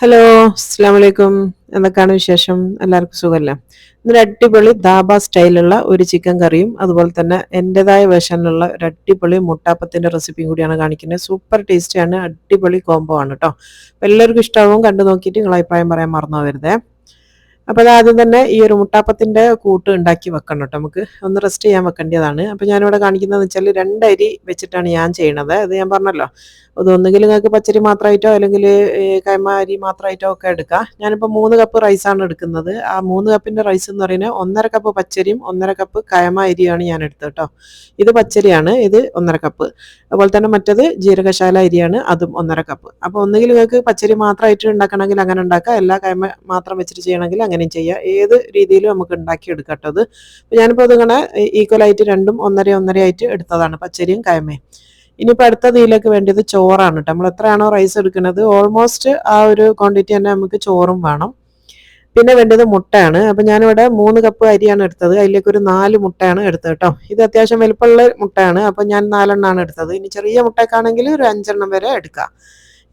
Hello, അസ്സാം വലൈക്കും. എന്തൊക്കെയാണ് വിശേഷം? എല്ലാവർക്കും സുഖമല്ലേ? ഇന്നൊരു അടിപൊളി ധാബ സ്റ്റൈലുള്ള ഒരു ചിക്കൻ കറിയും അതുപോലെ തന്നെ എൻ്റെതായ വേർഷനിലുള്ള ഒരു അടിപൊളി മുട്ടാപ്പത്തിൻ്റെ റെസിപ്പിയും കൂടിയാണ് കാണിക്കുന്നത്. സൂപ്പർ ടേസ്റ്റിയാണ്, അടിപൊളി കോംബോ ആണ് കേട്ടോ. അപ്പോൾ എല്ലാവർക്കും ഇഷ്ടമാവും. കണ്ടു നോക്കിയിട്ട് നിങ്ങൾ അഭിപ്രായം പറയാൻ മറന്നു പോകരുതേ. അപ്പോൾ അത് ആദ്യം തന്നെ ഈ ഒരു മുട്ടാപ്പത്തിൻ്റെ കൂട്ട് ഉണ്ടാക്കി വെക്കണം കേട്ടോ. നമുക്ക് ഒന്ന് റെസ്റ്റ് ചെയ്യാൻ വെക്കേണ്ടതാണ്. അപ്പോൾ ഞാനിവിടെ കാണിക്കുന്നതെന്ന് വെച്ചാൽ 2 അരി വെച്ചിട്ടാണ് ഞാൻ ചെയ്യണത്. അത് ഞാൻ പറഞ്ഞല്ലോ, അതൊന്നുകിൽ നിങ്ങൾക്ക് പച്ചരി മാത്രമായിട്ടോ അല്ലെങ്കിൽ കൈമ അരി മാത്രമായിട്ടോ ഒക്കെ എടുക്കാം. ഞാനിപ്പോൾ 3 കപ്പ് റൈസാണ് എടുക്കുന്നത്. ആ 3 കപ്പിൻ്റെ റൈസ് എന്ന് പറയുന്നത് 1.5 കപ്പ് പച്ചരിയും 1.5 കപ്പ് കൈമ അരിയാണ് ഞാൻ എടുത്തത് കേട്ടോ. ഇത് പച്ചരിയാണ്, ഇത് 1.5 കപ്പ്. അതുപോലെ തന്നെ മറ്റത് ജീരകശാല അരിയാണ്, അതും 1.5 കപ്പ്. അപ്പോൾ ഒന്നുകിൽ നിങ്ങൾക്ക് പച്ചരി മാത്രമായിട്ട് ഉണ്ടാക്കണമെങ്കിൽ അങ്ങനെ ഉണ്ടാക്കാം, എല്ലാ കൈമ മാത്രം വെച്ചിട്ട് ചെയ്യണമെങ്കിൽ അങ്ങനെയും ചെയ്യാം. ഏത് രീതിയിലും നമുക്ക് ഉണ്ടാക്കിയെടുക്കാം കേട്ടോ. അത് ഞാനിപ്പോൾ അതിങ്ങനെ ഈക്വലായിട്ട് രണ്ടും 1.5 1.5 ആയിട്ട് എടുത്തതാണ്, പച്ചരിയും കൈമയും. ഇനിയിപ്പോൾ അടുത്ത ഇതിലേക്ക് വേണ്ടത് ചോറാണ് കേട്ടോ. നമ്മൾ എത്രയാണോ റൈസ് എടുക്കുന്നത് ഓൾമോസ്റ്റ് ആ ഒരു ക്വാണ്ടിറ്റി തന്നെ നമുക്ക് ചോറും വേണം. പിന്നെ വേണ്ടത് മുട്ടയാണ്. അപ്പം ഞാനിവിടെ 3 കപ്പ് അരിയാണ് എടുത്തത്, അതിലേക്ക് ഒരു 4 മുട്ടയാണ് എടുത്തത് കേട്ടോ. ഇത് അത്യാവശ്യം വലുപ്പമുള്ള മുട്ടയാണ്, അപ്പം ഞാൻ 4 എണ്ണമാണ് എടുത്തത്. ഇനി ചെറിയ മുട്ടക്കാണെങ്കിൽ ഒരു 5 എണ്ണം വരെ എടുക്കാം.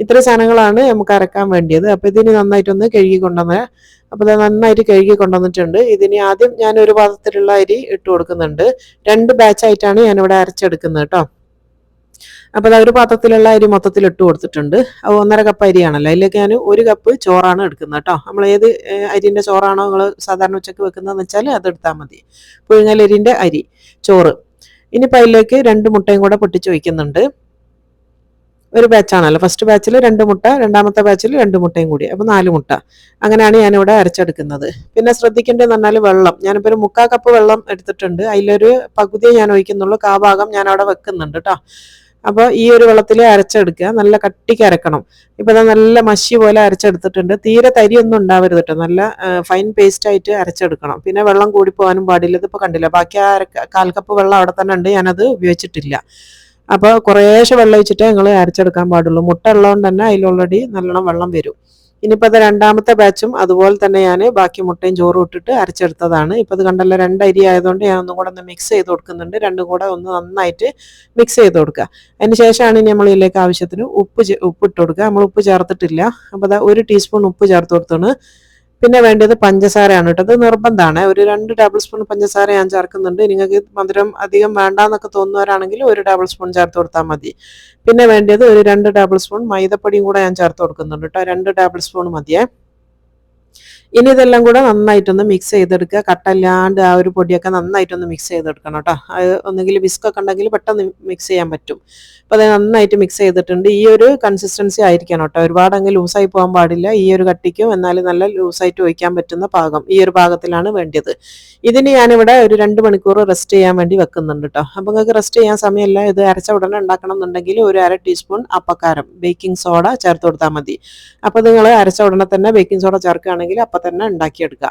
ഇത്ര സാധനങ്ങളാണ് നമുക്ക് അരക്കാൻ വേണ്ടിയത്. അപ്പം ഇതിന് നന്നായിട്ടൊന്ന് കഴുകി കൊണ്ടുവന്ന്, അപ്പോൾ ഇത് നന്നായിട്ട് കഴുകി കൊണ്ടുവന്നിട്ടുണ്ട്. ഇതിന് ആദ്യം ഞാൻ ഒരു പാത്രത്തിലുള്ള അരി ഇട്ട് കൊടുക്കുന്നുണ്ട്. 2 ബാച്ചായിട്ടാണ് ഞാനിവിടെ അരച്ചെടുക്കുന്നത് കേട്ടോ. അപ്പോൾ ഒരു പാത്രത്തിലുള്ള അരി മൊത്തത്തിൽ ഇട്ട് കൊടുത്തിട്ടുണ്ട്. അത് 1.5 കപ്പ് അരിയാണല്ലോ, അതിലേക്ക് ഞാൻ 1 കപ്പ് ചോറാണ് എടുക്കുന്നത് കേട്ടോ. നമ്മൾ ഏത് അരിൻ്റെ ചോറാണോ നിങ്ങൾ സാധാരണ ഉച്ചക്ക് വെക്കുന്നതെന്ന് വെച്ചാൽ അത് എടുത്താൽ മതി. പുഴുങ്ങലരിൻ്റെ അരി ചോറ്. ഇനിയിപ്പോൾ അതിലേക്ക് 2 മുട്ടയും കൂടെ പൊട്ടിച്ച് വയ്ക്കുന്നുണ്ട്. ഒരു ബാച്ചാണല്ലോ, ഫസ്റ്റ് ബാച്ചിൽ 2 മുട്ട, രണ്ടാമത്തെ ബാച്ചിൽ 2 മുട്ടയും കൂടി, അപ്പോൾ 4 മുട്ട. അങ്ങനെയാണ് ഞാനിവിടെ അരച്ചെടുക്കുന്നത്. പിന്നെ ശ്രദ്ധിക്കേണ്ടതെന്ന് പറഞ്ഞാൽ വെള്ളം, ഞാനിപ്പോൾ ഒരു 3/4 കപ്പ് വെള്ളം എടുത്തിട്ടുണ്ട്. അതിലൊരു പകുതിയെ ഞാൻ ഒഴിക്കുന്നുള്ളൂ, ഭാഗം ഞാൻ അവിടെ വെക്കുന്നുണ്ട് കേട്ടോ. അപ്പോൾ ഈ ഒരു വെള്ളത്തിൽ അരച്ചെടുക്കുക, നല്ല കട്ടിക്ക് അരക്കണം. ഇപ്പോൾ അത് നല്ല മഷി പോലെ അരച്ചെടുത്തിട്ടുണ്ട്. തീരെ തരിയൊന്നും ഉണ്ടാവരുത് കേട്ടോ, നല്ല ഫൈൻ പേസ്റ്റ് ആയിട്ട് അരച്ചെടുക്കണം. പിന്നെ വെള്ളം കൂടി പോകാനും പാടില്ല. ഇതിപ്പോൾ കണ്ടില്ല, ബാക്കി ആ 1/4 കപ്പ് വെള്ളം അവിടെ തന്നെ ഉണ്ട്, ഞാനത് ഉപയോഗിച്ചിട്ടില്ല. അപ്പോൾ കുറേശ്ശെ വെള്ളം ഒഴിച്ചിട്ടേ നിങ്ങൾ അരച്ചെടുക്കാൻ പാടുള്ളൂ. മുട്ട ഉള്ളതുകൊണ്ട് തന്നെ അതിൽ ഓൾറെഡി നല്ലോണം വെള്ളം വരും. ഇനിയിപ്പോൾ അത് രണ്ടാമത്തെ ബാച്ചും അതുപോലെ തന്നെ ഞാൻ ബാക്കി മുട്ടയും ചോറും ഇട്ടിട്ട് അരച്ചെടുത്തതാണ്. ഇപ്പോൾ ഇത് കണ്ടല്ലോ, 2 അരി ആയതുകൊണ്ട് ഞാൻ ഒന്നും കൂടെ ഒന്ന് മിക്സ് ചെയ്ത് കൊടുക്കുന്നുണ്ട്. രണ്ടും കൂടെ ഒന്ന് നന്നായിട്ട് മിക്സ് ചെയ്ത് കൊടുക്കുക. അതിന് ശേഷമാണ് ഇനി നമ്മൾ ഇതിലേക്ക് ആവശ്യത്തിന് ഉപ്പ് ഇട്ട് കൊടുക്കുക. നമ്മൾ ഉപ്പ് ചേർത്തിട്ടില്ല. അപ്പോൾ അത് 1 ടീസ്പൂൺ ഉപ്പ് ചേർത്ത് കൊടുത്താണ്. പിന്നെ വേണ്ടത് പഞ്ചസാരയാണ് കേട്ടോ. അത് നിർബന്ധമാണ്, ഒരു 2 ടേബിൾ സ്പൂൺ പഞ്ചസാര ഞാൻ ചേർക്കുന്നുണ്ട്. നിങ്ങൾക്ക് മധുരം അധികം വേണ്ടാന്നൊക്കെ തോന്നുന്നവരാണെങ്കിൽ 1 ടേബിൾ സ്പൂൺ ചേർത്ത് കൊടുത്താൽ മതി. പിന്നെ വേണ്ടത് ഒരു 2 ടേബിൾ സ്പൂൺ മൈദപ്പൊടിയും കൂടെ ഞാൻ ചേർത്ത് കൊടുക്കുന്നുണ്ട് കേട്ടോ. 2 ടേബിൾ സ്പൂൺ മതിയേ. ഇനി ഇതെല്ലാം കൂടെ നന്നായിട്ടൊന്ന് മിക്സ് ചെയ്തെടുക്കുക. കട്ടല്ലാണ്ട് ആ ഒരു പൊടിയൊക്കെ നന്നായിട്ടൊന്ന് മിക്സ് ചെയ്തെടുക്കണം കേട്ടോ. അത് ഒന്നെങ്കിൽ വിസ്കൊക്കെ ഉണ്ടെങ്കിൽ പെട്ടെന്ന് മിക്സ് ചെയ്യാൻ പറ്റും. അപ്പോൾ അത് നന്നായിട്ട് മിക്സ് ചെയ്തിട്ടുണ്ട്. ഈ ഒരു കൺസിസ്റ്റൻസി ആയിരിക്കണം കേട്ടോ, ഒരുപാട് അങ്ങ് ലൂസായി പോകാൻ പാടില്ല. ഈ ഒരു കട്ടിക്കും എന്നാൽ നല്ല ലൂസായിട്ട് ഒഴിക്കാൻ പറ്റുന്ന പാകം, ഈ ഒരു പാകത്തിലാണ് വേണ്ടത്. ഇതിന് ഞാനിവിടെ ഒരു 2 മണിക്കൂർ റെസ്റ്റ് ചെയ്യാൻ വേണ്ടി വെക്കുന്നുണ്ട് കേട്ടോ. അപ്പോൾ നിങ്ങൾക്ക് റെസ്റ്റ് ചെയ്യാൻ സമയമില്ല, ഇത് അരച്ച ഉടനെ ഉണ്ടാക്കണം എന്നുണ്ടെങ്കിൽ ഒരു 1/2 ടീസ്പൂൺ അപ്പക്കാരം ബേക്കിംഗ് സോഡ ചേർത്ത് കൊടുത്താൽ മതി. അപ്പോൾ നിങ്ങൾ അരച്ച ഉടനെ തന്നെ ബേക്കിംഗ് സോഡ ചേർക്കുകയാണെങ്കിൽ അപ്പം തന്നെ ഉണ്ടാക്കിയെടുക്കുക.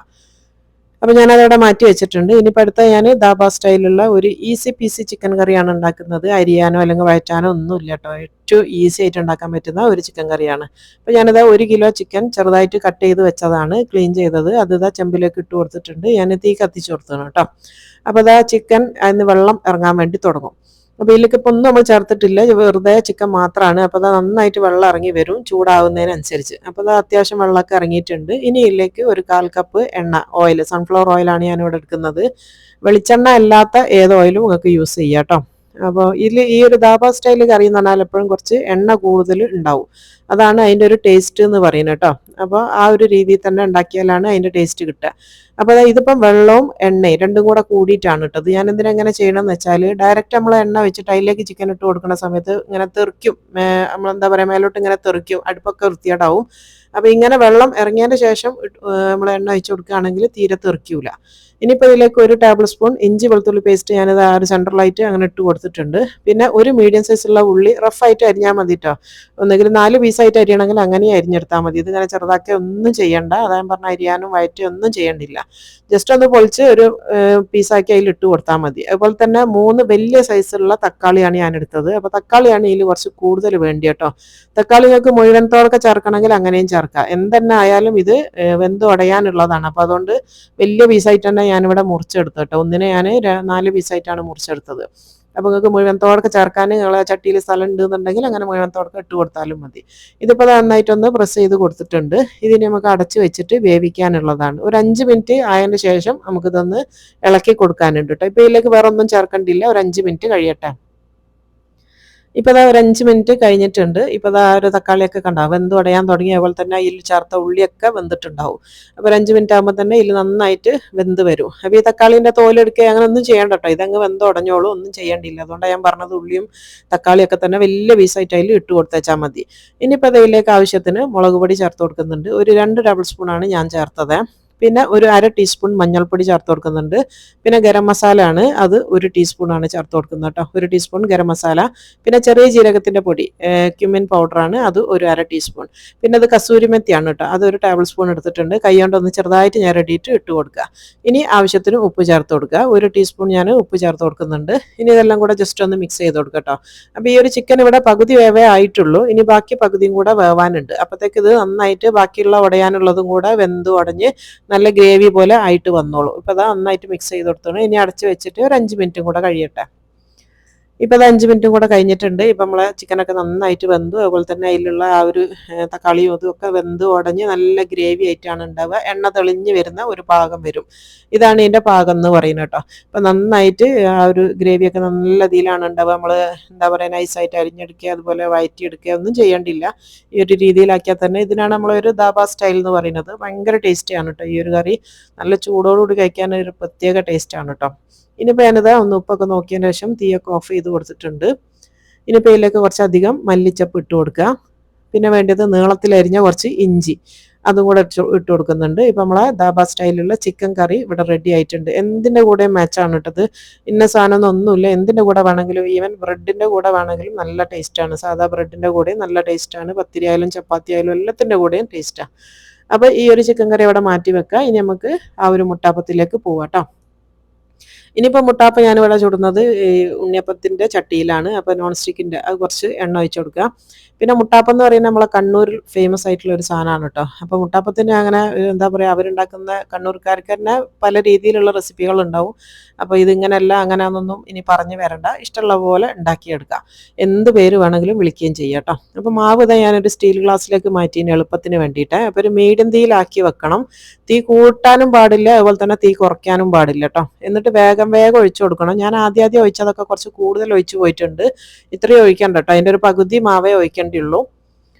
അപ്പോൾ ഞാനതവിടെ മാറ്റി വെച്ചിട്ടുണ്ട്. ഇനിയിപ്പോൾ അടുത്ത ഞാൻ ധാബ സ്റ്റൈലുള്ള ഒരു ഈസി പീസി ചിക്കൻ കറിയാണ് ഉണ്ടാക്കുന്നത്. അരിയാനോ അല്ലെങ്കിൽ വഴറ്റാനോ ഒന്നുമില്ല കേട്ടോ, ഏറ്റവും ഈസി ആയിട്ട് ഉണ്ടാക്കാൻ പറ്റുന്ന ഒരു ചിക്കൻ കറിയാണ്. അപ്പോൾ ഞാനിതാ 1 കിലോ ചിക്കൻ ചെറുതായിട്ട് കട്ട് ചെയ്ത് വെച്ചതാണ്, ക്ലീൻ ചെയ്തത്. അത് ഇതാ ചെമ്പിലേക്ക് ഇട്ട് കൊടുത്തിട്ടുണ്ട്. ഞാൻ തീ കത്തിച്ച് കൊടുത്തതാണ് കേട്ടോ. അപ്പോൾ ഇതാ ചിക്കൻ അതിന് വെള്ളം ഇറങ്ങാൻ വേണ്ടി തുടങ്ങും. അപ്പോൾ ഇതിലേക്ക് ഇപ്പോൾ ഒന്നും നമ്മൾ ചേർത്തിട്ടില്ല, വെറുതെ ചിക്കൻ മാത്രമാണ്. അപ്പോൾ അത് നന്നായിട്ട് വെള്ളം ഇറങ്ങി വരും ചൂടാവുന്നതിനനുസരിച്ച്. അപ്പോൾ അത് അത്യാവശ്യം വെള്ളമൊക്കെ ഇറങ്ങിയിട്ടുണ്ട്. ഇനി ഇതിലേക്ക് ഒരു 1/4 കപ്പ് എണ്ണ, ഓയിൽ, സൺഫ്ലവർ ഓയിലാണ് ഞാനിവിടെ എടുക്കുന്നത്. വെളിച്ചെണ്ണ അല്ലാത്ത ഏത് ഓയിലും നിങ്ങൾക്ക് യൂസ് ചെയ്യാം കേട്ടോ. അപ്പോൾ ഈ ഒരു ധാബ സ്റ്റൈൽ കറി എന്ന് പറഞ്ഞാൽ എപ്പോഴും കുറച്ച് എണ്ണ കൂടുതൽ ഉണ്ടാവും, അതാണ് അതിൻ്റെ ഒരു ടേസ്റ്റ് എന്ന് പറയുന്നത് കേട്ടോ. അപ്പോൾ ആ ഒരു രീതിയിൽ തന്നെ ഉണ്ടാക്കിയാലാണ് അതിൻ്റെ ടേസ്റ്റ് കിട്ടുക. അപ്പോൾ ഇതിപ്പം വെള്ളവും എണ്ണയും രണ്ടും കൂടെ കൂടിയിട്ടാണ് ഇട്ടത്. ഞാൻ എന്തിനെങ്ങനെ ചെയ്യണമെന്ന് വെച്ചാൽ, ഡയറക്റ്റ് നമ്മൾ എണ്ണ വെച്ചിട്ട് അതിലേക്ക് ചിക്കൻ ഇട്ട് കൊടുക്കുന്ന സമയത്ത് ഇങ്ങനെ തെറിക്കും, നമ്മളെന്താ പറയുക, മേലോട്ട് ഇങ്ങനെ തെറിക്കും, അടുപ്പൊക്കെ വൃത്തികേടാവും. അപ്പോൾ ഇങ്ങനെ വെള്ളം ഇറങ്ങിയതിന് ശേഷം നമ്മൾ എണ്ണ ഒഴിച്ച് കൊടുക്കുകയാണെങ്കിൽ തീരെ തെറിക്കൂല. ഇനിയിപ്പോൾ ഇതിലേക്ക് 1 ടേബിൾ സ്പൂൺ ഇഞ്ചി വെളുത്തുള്ളി പേസ്റ്റ് ഞാനത് ആ ഒരു സെൻട്രലായിട്ട് അങ്ങനെ ഇട്ട് കൊടുത്തിട്ടുണ്ട്. പിന്നെ ഒരു മീഡിയം സൈസുള്ള ഉള്ളി റഫായിട്ട് അരിഞ്ഞാൽ മതി കേട്ടോ. ഒന്നെങ്കിൽ 4 പീസായിട്ട് അരിയണമെങ്കിൽ അങ്ങനെ അരിഞ്ഞെടുത്താൽ മതി. ഇതിങ്ങനെ ചെറുതാക്കി ഒന്നും ചെയ്യണ്ട, അതായത് പറഞ്ഞാൽ അരിയാനും വയറ്റി ഒന്നും ചെയ്യണ്ടില്ല. ജസ്റ്റ് ഒന്ന് പൊളിച്ച് ഒരു പീസാക്കി അതിൽ ഇട്ട് കൊടുത്താൽ മതി. അതുപോലെ തന്നെ 3 വലിയ സൈസുള്ള തക്കാളിയാണ് ഞാൻ എടുത്തത്. അപ്പോൾ തക്കാളിയാണ് ഇതിൽ കുറച്ച് കൂടുതൽ വേണ്ടി കേട്ടോ. തക്കാളി നിങ്ങൾക്ക് മുഴുവനത്തോടൊക്കെ ചേർക്കണമെങ്കിൽ അങ്ങനെയും ചേർക്കാം. എന്തെന്നെ ആയാലും ഇത് വെന്ത് ഉടയാനുള്ളതാണ്. അപ്പോൾ അതുകൊണ്ട് വലിയ പീസായിട്ട് തന്നെ ഞാനിവിടെ മുറിച്ചെടുത്തു കേട്ടോ. ഒന്നിനെ ഞാൻ 4 പീസായിട്ടാണ് മുറിച്ചെടുത്തത്. അപ്പോൾ നിങ്ങൾക്ക് മുഴുവനത്തോടൊക്കെ ചേർക്കാൻ നിങ്ങളെ ചട്ടിയിൽ സ്ഥലം ഉണ്ടെന്നുണ്ടെങ്കിൽ അങ്ങനെ മുഴുവനത്തോടൊക്കെ ഇട്ട് കൊടുത്താലും മതി. ഇതിപ്പോൾ നന്നായിട്ടൊന്ന് പ്രസ് ചെയ്ത് കൊടുത്തിട്ടുണ്ട്. ഇതിന് നമുക്ക് അടച്ച് വെച്ചിട്ട് വേവിക്കാനുള്ളതാണ്. ഒരു 5 മിനിറ്റ് ആയതിന് ശേഷം നമുക്കിതൊന്ന് ഇളക്കി കൊടുക്കാനുണ്ട് കേട്ടോ. ഇപ്പോൾ ഇതിലേക്ക് വേറെ ഒന്നും ചേർക്കേണ്ടില്ല. ഒരു 5 മിനിറ്റ് കഴിയട്ടെ. ഇപ്പോൾ ഒരു 5 മിനിറ്റ് കഴിഞ്ഞിട്ടുണ്ട്. ഇപ്പോൾ ഒരു തക്കാളിയൊക്കെ കണ്ടാവും വെന്ത് ഉടയാൻ തുടങ്ങിയ പോലെ തന്നെ ഇതിൽ ചേർത്ത ഉള്ളിയൊക്കെ വെന്തിട്ടുണ്ടാവും. അപ്പോൾ ഒരു 5 മിനിറ്റ് ആകുമ്പോൾ തന്നെ ഇതിൽ നന്നായിട്ട് വെന്ത് വരും. അപ്പോൾ ഈ തക്കാളീൻ്റെ തോലെടുക്കുക അങ്ങനെ ഒന്നും ചെയ്യണ്ട കേട്ടോ. ഇതങ്ങ് വെന്ത് ഉടഞ്ഞോളൂ, ഒന്നും ചെയ്യേണ്ടില്ല. അതുകൊണ്ടാണ് ഞാൻ പറഞ്ഞത് ഉള്ളിയും തക്കാളിയൊക്കെ തന്നെ വലിയ പീസായിട്ട് അതിൽ ഇട്ട് കൊടുത്തേച്ചാൽ മതി. ഇനിയിപ്പോൾ ഇതിലേക്ക് ആവശ്യത്തിന് മുളക് പൊടി ചേർത്ത് കൊടുക്കുന്നുണ്ട്. ഒരു 2 ടേബിൾ സ്പൂണാണ് ഞാൻ ചേർത്തത്. പിന്നെ ഒരു 1/2 ടീസ്പൂൺ മഞ്ഞൾപ്പൊടി ചേർത്ത് കൊടുക്കുന്നുണ്ട്. പിന്നെ ഗരം മസാല ആണ്, അത് 1 ടീസ്പൂണാണ് ചേർത്ത് കൊടുക്കുന്നത് കേട്ടോ. 1 ടീസ്പൂൺ ഗരം മസാല. പിന്നെ ചെറിയ ജീരകത്തിൻ്റെ പൊടി ക്യുമിൻ പൗഡറാണ്, അത് ഒരു 1/2 ടീസ്പൂൺ. പിന്നെ അത് കസൂരി മെത്തിയാണ് കേട്ടോ, അത് 1 ടേബിൾ സ്പൂൺ എടുത്തിട്ടുണ്ട്. കൈ കൊണ്ടൊന്ന് ചെറുതായിട്ട് ഞെരടിയിട്ട് ഇട്ട് കൊടുക്കുക. ഇനി ആവശ്യത്തിന് ഉപ്പ് ചേർത്ത് കൊടുക്കുക. 1 ടീസ്പൂൺ ഞാൻ ഉപ്പ് ചേർത്ത് കൊടുക്കുന്നുണ്ട്. ഇനി ഇതെല്ലാം കൂടെ ജസ്റ്റ് ഒന്ന് മിക്സ് ചെയ്ത് കൊടുക്കുക കേട്ടോ. അപ്പോൾ ഈ ഒരു ചിക്കൻ ഇവിടെ പകുതി വേവേ ആയിട്ടുള്ളൂ. ഇനി ബാക്കി പകുതിയും കൂടെ വേവാനുണ്ട്. അപ്പോഴത്തേക്ക് ഇത് നന്നായിട്ട് ബാക്കിയുള്ള ഉടയാനുള്ളതും കൂടെ വെന്ത് ഉടഞ്ഞ് നല്ല ഗ്രേവി പോലെ ആയിട്ട് വന്നോളൂ. ഇപ്പോൾ അത് നന്നായിട്ട് മിക്സ് ചെയ്ത് കൊടുത്തോളൂ. ഇനി അടച്ച് വെച്ചിട്ട് ഒരു 5 മിനിറ്റും കൂടെ കഴിയട്ടെ. ഇപ്പോൾ അത് 5 മിനിറ്റും കൂടെ കഴിഞ്ഞിട്ടുണ്ട്. ഇപ്പം നമ്മളെ ചിക്കനൊക്കെ നന്നായിട്ട് വെന്തു. അതുപോലെ തന്നെ അതിലുള്ള ആ ഒരു തക്കാളിയും ഇതുമൊക്കെ വെന്ത് ഉടഞ്ഞ് നല്ല ഗ്രേവി ആയിട്ടാണ് ഉണ്ടാവുക. എണ്ണ തെളിഞ്ഞ് വരുന്ന ഒരു പാകം വരും. ഇതാണ് ഇതിൻ്റെ പാകം എന്ന് പറയുന്നത് കേട്ടോ. അപ്പം നന്നായിട്ട് ആ ഒരു ഗ്രേവിയൊക്കെ നല്ല ഇതിലാണ് ഉണ്ടാവുക. നമ്മൾ എന്താ പറയുക നൈസായിട്ട് അരിഞ്ഞെടുക്കുക, അതുപോലെ വഴറ്റിയെടുക്കുക ഒന്നും ചെയ്യേണ്ടില്ല. ഈ ഒരു രീതിയിലാക്കിയാൽ തന്നെ ഇതിനാണ് നമ്മളൊരു ദാബ സ്റ്റൈൽ എന്ന് പറയുന്നത്. ഭയങ്കര ടേസ്റ്റിയാണ് കേട്ടോ ഈ ഒരു കറി. നല്ല ചൂടോടുകൂടി കഴിക്കാൻ ഒരു പ്രത്യേക ടേസ്റ്റാണ് കേട്ടോ. ഇനിയിപ്പോൾ ഞാനിതാ ഒന്ന് ഉപ്പൊക്കെ നോക്കിയതിന് ശേഷം തീയൊക്കെ ഓഫ് ചെയ്ത് കൊടുത്തിട്ടുണ്ട്. ഇനിയിപ്പോൾ ഇതിലേക്ക് കുറച്ചധികം മല്ലിച്ചപ്പ് ഇട്ട് കൊടുക്കുക. പിന്നെ വേണ്ടത് നീളത്തിലരിഞ്ഞ കുറച്ച് ഇഞ്ചി, അതും കൂടെ ഇട്ട് കൊടുക്കുന്നുണ്ട്. ഇപ്പം നമ്മളെ ദാബ സ്റ്റൈലുള്ള ചിക്കൻ കറി ഇവിടെ റെഡി ആയിട്ടുണ്ട്. എന്തിൻ്റെ കൂടെ മാച്ചാണ് ഇട്ടത്, ഇന്ന സാധനം ഒന്നുമില്ല. എന്തിൻ്റെ കൂടെ വേണമെങ്കിലും, ഈവൻ ബ്രെഡിൻ്റെ കൂടെ വേണമെങ്കിലും നല്ല ടേസ്റ്റാണ്. സാധാ ബ്രെഡിൻ്റെ കൂടെയും നല്ല ടേസ്റ്റാണ്. പത്തിരി ആയാലും ചപ്പാത്തി ആയാലും എല്ലാത്തിൻ്റെ കൂടെയും ടേസ്റ്റാണ്. അപ്പോൾ ഈ ഒരു ചിക്കൻ കറി അവിടെ മാറ്റി വെക്കുക. ഇനി നമുക്ക് ആ ഒരു മുട്ടാപ്പത്തിലേക്ക് പോവാം കേട്ടോ. ഇനിയിപ്പോൾ മുട്ടാപ്പം ഞാനിവിടെ ചുടുന്നത് ഈ ഉണ്ണിയപ്പത്തിൻ്റെ ചട്ടിയിലാണ്. അപ്പോൾ നോൺ സ്റ്റിക്കിൻ്റെ അത് കുറച്ച് എണ്ണ ഒഴിച്ച് കൊടുക്കുക. പിന്നെ മുട്ടാപ്പം എന്ന് പറയുന്നത് നമ്മളെ കണ്ണൂരിൽ ഫേമസ് ആയിട്ടുള്ള ഒരു സാധനമാണ് കേട്ടോ. അപ്പോൾ മുട്ടാപ്പത്തിന് അങ്ങനെ എന്താ പറയുക, അവരുണ്ടാക്കുന്ന കണ്ണൂർക്കാർക്ക് തന്നെ പല രീതിയിലുള്ള റെസിപ്പികളുണ്ടാവും. അപ്പോൾ ഇതിങ്ങനെയല്ല അങ്ങനെയാണെന്നൊന്നും ഇനി പറഞ്ഞു വരണ്ട, ഇഷ്ടമുള്ള പോലെ ഉണ്ടാക്കിയെടുക്കുക. എന്ത് പേര് വേണമെങ്കിലും വിളിക്കുകയും ചെയ്യാം കേട്ടോ. അപ്പോൾ മാവ് ഇതാ ഞാനൊരു സ്റ്റീൽ ഗ്ലാസ്സിലേക്ക് മാറ്റിയതിന് എളുപ്പത്തിന് വേണ്ടിയിട്ട്. അപ്പോൾ ഒരു മീഡിയം തീയിലാക്കി വെക്കണം. തീ കൂട്ടാനും പാടില്ല, അതുപോലെ തന്നെ തീ കുറയ്ക്കാനും പാടില്ല കേട്ടോ. എന്നിട്ട് വേഗം ഒഴിച്ചു കൊടുക്കണം. ഞാൻ ആദ്യം ഒഴിച്ചതൊക്കെ കുറച്ച് കൂടുതൽ ഒഴിച്ചു പോയിട്ടുണ്ട്. ഇത്രയും ഒഴിക്കണ്ട കേട്ടോ, അതിൻ്റെ ഒരു പകുതി മാവേ ഒഴിക്കേണ്ടിയുള്ളൂ.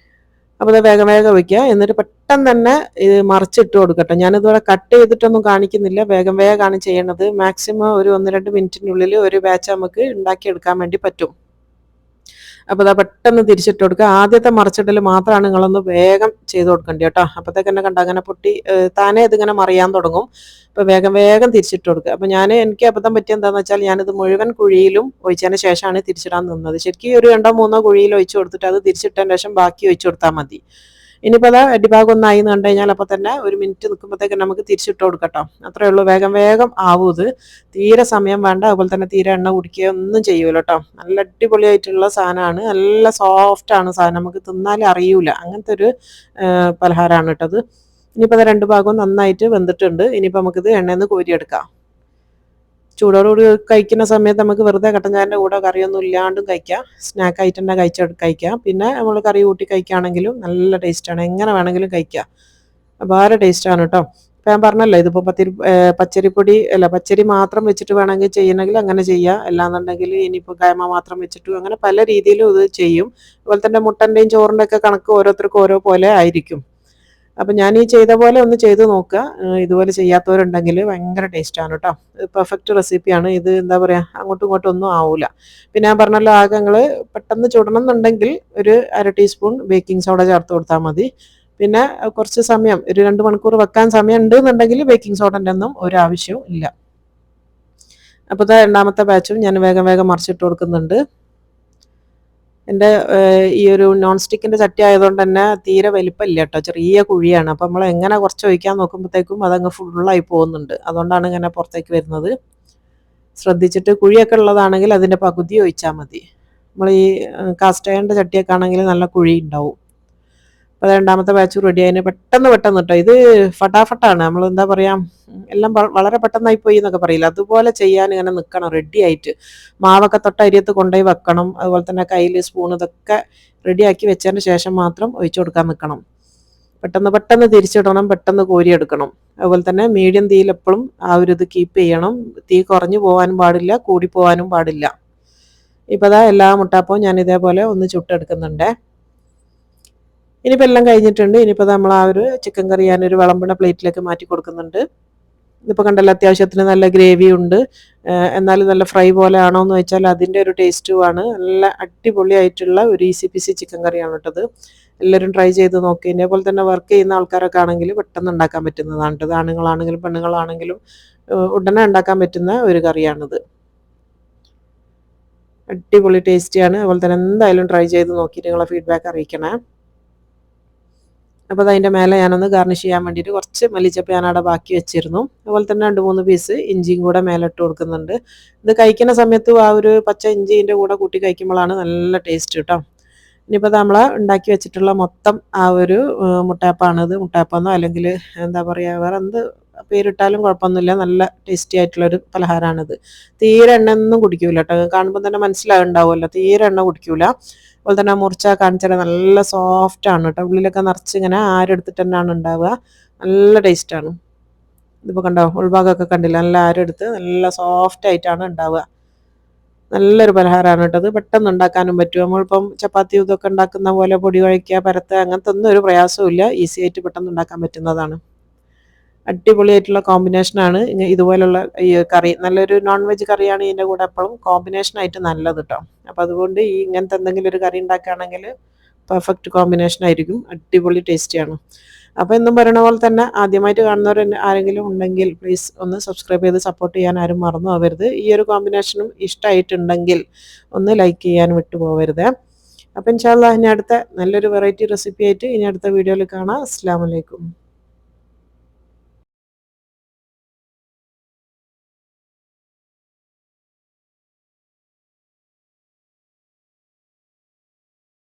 അപ്പോൾ അത് വേഗം ഒഴിക്കുക. എന്നിട്ട് പെട്ടെന്ന് തന്നെ ഇത് മറിച്ചിട്ട് കൊടുക്കട്ടെ. ഞാനിതുപോലെ കട്ട് ചെയ്തിട്ടൊന്നും കാണിക്കുന്നില്ല, വേഗമാണ് ചെയ്യണത്. മാക്സിമം ഒരു 1-2 മിനിറ്റിനുള്ളിൽ ഒരു ബാച്ച് നമുക്ക് ഉണ്ടാക്കിയെടുക്കാൻ വേണ്ടി പറ്റും. അപ്പോൾ അതാ പെട്ടെന്ന് തിരിച്ചിട്ട് കൊടുക്കുക. ആദ്യത്തെ മറിച്ചിടൽ മാത്രമാണ് നിങ്ങളൊന്ന് വേഗം ചെയ്ത് കൊടുക്കേണ്ടി കേട്ടോ. അപ്പോഴത്തേക്ക് തന്നെ കണ്ട അങ്ങനെ പൊട്ടി താനേ ഇതിങ്ങനെ മറിയാൻ തുടങ്ങും. അപ്പോൾ വേഗം തിരിച്ചിട്ട് കൊടുക്കുക. അപ്പോൾ എനിക്ക് അബദ്ധം പറ്റിയ എന്താണെന്ന് വെച്ചാൽ ഞാനിത് മുഴുവൻ കുഴിയിലും ഒഴിച്ചതിന് ശേഷമാണ് തിരിച്ചിടാൻ നിന്നത്. ശരിക്കും ഒരു 2-3 കുഴിയിൽ ഒഴിച്ച് കൊടുത്തിട്ട് അത് തിരിച്ചിട്ടതിന് ശേഷം ബാക്കി ഒഴിച്ച് കൊടുത്താൽ മതി. ഇനിയിപ്പോൾ അതാ അടിഭാഗം ഒന്നായി എന്ന് കണ്ടു കഴിഞ്ഞാൽ അപ്പോൾ തന്നെ ഒരു മിനിറ്റ് നിൽക്കുമ്പോഴത്തേക്ക് നമുക്ക് തിരിച്ചിട്ട് കൊടുക്കട്ടോ. അത്രേ ഉള്ളൂ, വേഗം ആവും. ഇത് തീരെ സമയം വേണ്ട, അതുപോലെ തന്നെ തീരെ എണ്ണ കുടിക്കുകയോ ഒന്നും ചെയ്യൂല കേട്ടോ. നല്ല അടിപൊളിയായിട്ടുള്ള സാധനമാണ്, നല്ല സോഫ്റ്റാണ് സാധനം, നമുക്ക് തിന്നാൽ അറിയൂല, അങ്ങനത്തെ ഒരു പലഹാരമാണ് കേട്ടത്. ഇനിയിപ്പോൾ അത് 2 ഭാഗവും നന്നായിട്ട് വെന്തിട്ടുണ്ട്. ഇനിയിപ്പോൾ നമുക്കിത് എണ്ണയിൽ നിന്ന് കോരിയെടുക്കാം. ചൂടോടുകൂടി കഴിക്കുന്ന സമയത്ത് നമുക്ക് വെറുതെ കട്ടൻ ചായൻ്റെ കൂടെ കറിയൊന്നും ഇല്ലാണ്ടും കഴിക്കാം, സ്നാക്കായിട്ട് തന്നെ കഴിക്കാം. പിന്നെ നമ്മൾ കറി കൂട്ടി കഴിക്കുകയാണെങ്കിലും നല്ല ടേസ്റ്റാണ്, എങ്ങനെ വേണമെങ്കിലും കഴിക്കാം, വളരെ ടേസ്റ്റാണ് കേട്ടോ. ഇപ്പം ഞാൻ പറഞ്ഞല്ലോ, ഇതിപ്പോൾ പച്ചരി മാത്രം വെച്ചിട്ട് വേണമെങ്കിൽ ചെയ്യണമെങ്കിൽ അങ്ങനെ ചെയ്യാം. അല്ലാന്നുണ്ടെങ്കിൽ ഇനിയിപ്പോൾ കയമ മാത്രം വെച്ചിട്ടും അങ്ങനെ പല രീതിയിലും ഇത് ചെയ്യും. അതുപോലെ തന്നെ മുട്ടൻ്റെയും ചോറിൻ്റെ ഒക്കെ കണക്ക് ഓരോരുത്തർക്കും ഓരോ പോലെ ആയിരിക്കും. അപ്പം ഞാൻ ഈ ചെയ്ത പോലെ ഒന്ന് ചെയ്ത് നോക്കുക. ഇതുപോലെ ചെയ്യാത്തവരുണ്ടെങ്കിൽ ഭയങ്കര ടേസ്റ്റാണ് കേട്ടോ. പെർഫെക്റ്റ് റെസിപ്പിയാണ് ഇത്. എന്താ പറയുക, അങ്ങോട്ടും ഇങ്ങോട്ടും ഒന്നും ആവില്ല. പിന്നെ ഞാൻ പറഞ്ഞല്ലോ, ആകെ നിങ്ങൾ പെട്ടെന്ന് ചുടണം എന്നുണ്ടെങ്കിൽ ഒരു 1/2 ടീസ്പൂൺ ബേക്കിംഗ് സോഡ ചേർത്ത് കൊടുത്താൽ മതി. പിന്നെ കുറച്ച് സമയം, ഒരു 2 മണിക്കൂർ വെക്കാൻ സമയം ഉണ്ട് എന്നുണ്ടെങ്കിൽ ബേക്കിംഗ് സോഡൻ്റെ ഒന്നും ഒരു ആവശ്യവും ഇല്ല. അപ്പോൾ ഇത് 2ാമത്തെ ബാച്ചും ഞാൻ വേഗം മറിച്ചിട്ട് കൊടുക്കുന്നുണ്ട്. എൻ്റെ ഈ ഒരു നോൺ സ്റ്റിക്കിൻ്റെ ചട്ടി ആയതുകൊണ്ട് തന്നെ തീരെ വലിപ്പമില്ല കേട്ടോ, ചെറിയ കുഴിയാണ്. അപ്പം നമ്മൾ എങ്ങനെ കുറച്ച് ഒഴിക്കാൻ നോക്കുമ്പോഴത്തേക്കും അതങ്ങ് ഫുള്ളായി പോകുന്നുണ്ട്. അതുകൊണ്ടാണ് ഇങ്ങനെ പുറത്തേക്ക് വരുന്നത്. ശ്രദ്ധിച്ചിട്ട്, കുഴിയൊക്കെ ഉള്ളതാണെങ്കിൽ അതിൻ്റെ പകുതി ഒഴിച്ചാൽ മതി. നമ്മൾ ഈ കാസ്റ്റ് അയണിൻ്റെ ചട്ടിയൊക്കെ ആണെങ്കിൽ നല്ല കുഴി ഉണ്ടാവും. അപ്പോൾ രണ്ടാമത്തെ ബാച്ച് റെഡി ആയതിന് പെട്ടെന്ന് കേട്ടോ. ഇത് ഫട്ടാഫട്ടാണ്, നമ്മൾ എന്താ പറയുക, എല്ലാം വളരെ പെട്ടെന്നായി പോയി എന്നൊക്കെ പറയില്ല, അതുപോലെ ചെയ്യാൻ ഇങ്ങനെ നിൽക്കണം റെഡി ആയിട്ട്. മാവൊക്കെ തൊട്ടരിയത്ത് കൊണ്ടുപോയി വെക്കണം, അതുപോലെ തന്നെ കയ്യിൽ സ്പൂൺ ഇതൊക്കെ റെഡിയാക്കി വെച്ചതിന് ശേഷം മാത്രം ഒഴിച്ചു കൊടുക്കാൻ നിൽക്കണം. പെട്ടെന്ന് തിരിച്ചിടണം, പെട്ടെന്ന് കോരിയെടുക്കണം. അതുപോലെ തന്നെ മീഡിയം തീയിൽ എപ്പോഴും ആ ഒരു ഇത് കീപ്പ് ചെയ്യണം. തീ കുറഞ്ഞു പോകാനും പാടില്ല, കൂടി പോകാനും പാടില്ല. ഇപ്പോൾ അതാ എല്ലാ മുട്ടാപ്പവും ഞാൻ ഇതേപോലെ ഒന്ന് ചുട്ടെടുക്കുന്നുണ്ട്. ഇനിയിപ്പോൾ എല്ലാം കഴിഞ്ഞിട്ടുണ്ട്. ഇനിയിപ്പോൾ നമ്മൾ ആ ഒരു ചിക്കൻ കറി ഞാനൊരു വിളമ്പുന്ന പ്ലേറ്റിലേക്ക് മാറ്റി കൊടുക്കുന്നുണ്ട്. ഇതിപ്പോൾ കണ്ടല്ലോ, അത്യാവശ്യത്തിന് നല്ല ഗ്രേവി ഉണ്ട്. എന്നാലും നല്ല ഫ്രൈ പോലെ ആണോ എന്ന് വെച്ചാൽ അതിൻ്റെ ഒരു ടേസ്റ്റുമാണ്. നല്ല അടിപൊളിയായിട്ടുള്ള ഒരു ഈസി പീസി ചിക്കൻ കറിയാണ് കേട്ടത്. എല്ലാവരും ട്രൈ ചെയ്ത് നോക്കി. ഇതേപോലെ തന്നെ വർക്ക് ചെയ്യുന്ന ആൾക്കാരൊക്കെ ആണെങ്കിൽ പെട്ടെന്ന് ഉണ്ടാക്കാൻ പറ്റുന്നതാണ് കേട്ടത്. ആണുങ്ങളാണെങ്കിലും പെണ്ണുങ്ങളാണെങ്കിലും ഉടനെ ഉണ്ടാക്കാൻ പറ്റുന്ന ഒരു കറിയാണിത്. അടിപൊളി ടേസ്റ്റിയാണ്. അതുപോലെ തന്നെ എന്തായാലും ട്രൈ ചെയ്ത് നോക്കിയിട്ട് നിങ്ങളെ ഫീഡ്ബാക്ക് അറിയിക്കണേ. അപ്പോൾ അതിൻ്റെ മേലെ ഞാനൊന്ന് ഗാർണിഷ് ചെയ്യാൻ വേണ്ടിയിട്ട് കുറച്ച് മല്ലിച്ചപ്പ് ഞാനവിടെ ബാക്കി വെച്ചിരുന്നു. അതുപോലെ തന്നെ 2-3 പീസ് ഇഞ്ചിയും കൂടെ മേലെ ഇട്ട് കൊടുക്കുന്നുണ്ട്. ഇത് കഴിക്കുന്ന സമയത്ത് ആ ഒരു പച്ച ഇഞ്ചിൻ്റെ കൂടെ കൂട്ടി കഴിക്കുമ്പോഴാണ് നല്ല ടേസ്റ്റ് കേട്ടോ. ഇനിയിപ്പോൾ നമ്മൾ ഉണ്ടാക്കി വെച്ചിട്ടുള്ള മൊത്തം ആ ഒരു മുട്ടാപ്പാണിത്. മുട്ടാപ്പെന്നോ അല്ലെങ്കിൽ എന്താ പറയുക, വേറെ എന്ത് പേരിട്ടാലും കുഴപ്പമൊന്നുമില്ല, നല്ല ടേസ്റ്റി ആയിട്ടുള്ളൊരു പലഹാരമാണിത്. തീരെ എണ്ണയൊന്നും കുടിക്കൂല കേട്ടോ, കാണുമ്പോൾ തന്നെ മനസ്സിലാവുണ്ടാവുമല്ലോ, തീരെ എണ്ണ കുടിക്കൂല. അതുപോലെ തന്നെ മുറിച്ച കാണിച്ചാൽ നല്ല സോഫ്റ്റാണ് കേട്ടോ, ഉള്ളിലൊക്കെ നിറച്ചിങ്ങനെ ആരെടുത്തിട്ട് തന്നെയാണ് ഉണ്ടാവുക. നല്ല ടേസ്റ്റാണ്. ഇതിപ്പോൾ കണ്ടോ, ഉൾഭാഗമൊക്കെ കണ്ടില്ല, നല്ല ആരെടുത്ത് നല്ല സോഫ്റ്റ് ആയിട്ടാണ് ഉണ്ടാവുക. നല്ലൊരു പലഹാരമാണ് കേട്ടത്. പെട്ടെന്ന് ഉണ്ടാക്കാനും പറ്റും. നമ്മളിപ്പം ചപ്പാത്തി ഇതൊക്കെ ഉണ്ടാക്കുന്ന പോലെ പൊടി കുഴയ്ക്കുക, പരത്തുക, അങ്ങനത്തെ ഒന്നും ഒരു പ്രയാസവും ഇല്ല. ഈസി ആയിട്ട് പെട്ടെന്ന് ഉണ്ടാക്കാൻ പറ്റുന്നതാണ്. അടിപൊളിയായിട്ടുള്ള കോമ്പിനേഷനാണ് ഇതുപോലുള്ള ഈ കറി. നല്ലൊരു നോൺ വെജ് കറിയാണ് ഇതിൻ്റെ കൂടെ എപ്പോഴും കോമ്പിനേഷനായിട്ട് നല്ലത് കേട്ടോ. അപ്പോൾ അതുകൊണ്ട് ഈ ഇങ്ങനത്തെ എന്തെങ്കിലും ഒരു കറി ഉണ്ടാക്കുകയാണെങ്കിൽ പെർഫെക്റ്റ് കോമ്പിനേഷൻ ആയിരിക്കും. അടിപൊളി ടേസ്റ്റിയാണ്. അപ്പോൾ എന്നും പറയുന്ന പോലെ തന്നെ ആദ്യമായിട്ട് കാണുന്നവർ ആരെങ്കിലും ഉണ്ടെങ്കിൽ പ്ലീസ് ഒന്ന് സബ്സ്ക്രൈബ് ചെയ്ത് സപ്പോർട്ട് ചെയ്യാൻ ആരും മറന്നു പോകരുത്. ഈ ഒരു കോമ്പിനേഷനും ഇഷ്ടമായിട്ടുണ്ടെങ്കിൽ ഒന്ന് ലൈക്ക് ചെയ്യാൻ വിട്ടുപോകരുത്. അപ്പോൾ ഇൻഷാ അല്ലാഹ് ഇനി അടുത്ത നല്ലൊരു വെറൈറ്റി റെസിപ്പി ആയിട്ട് ഇനി അടുത്ത വീഡിയോയിൽ കാണാം. അസ്സലാമു അലൈക്കും.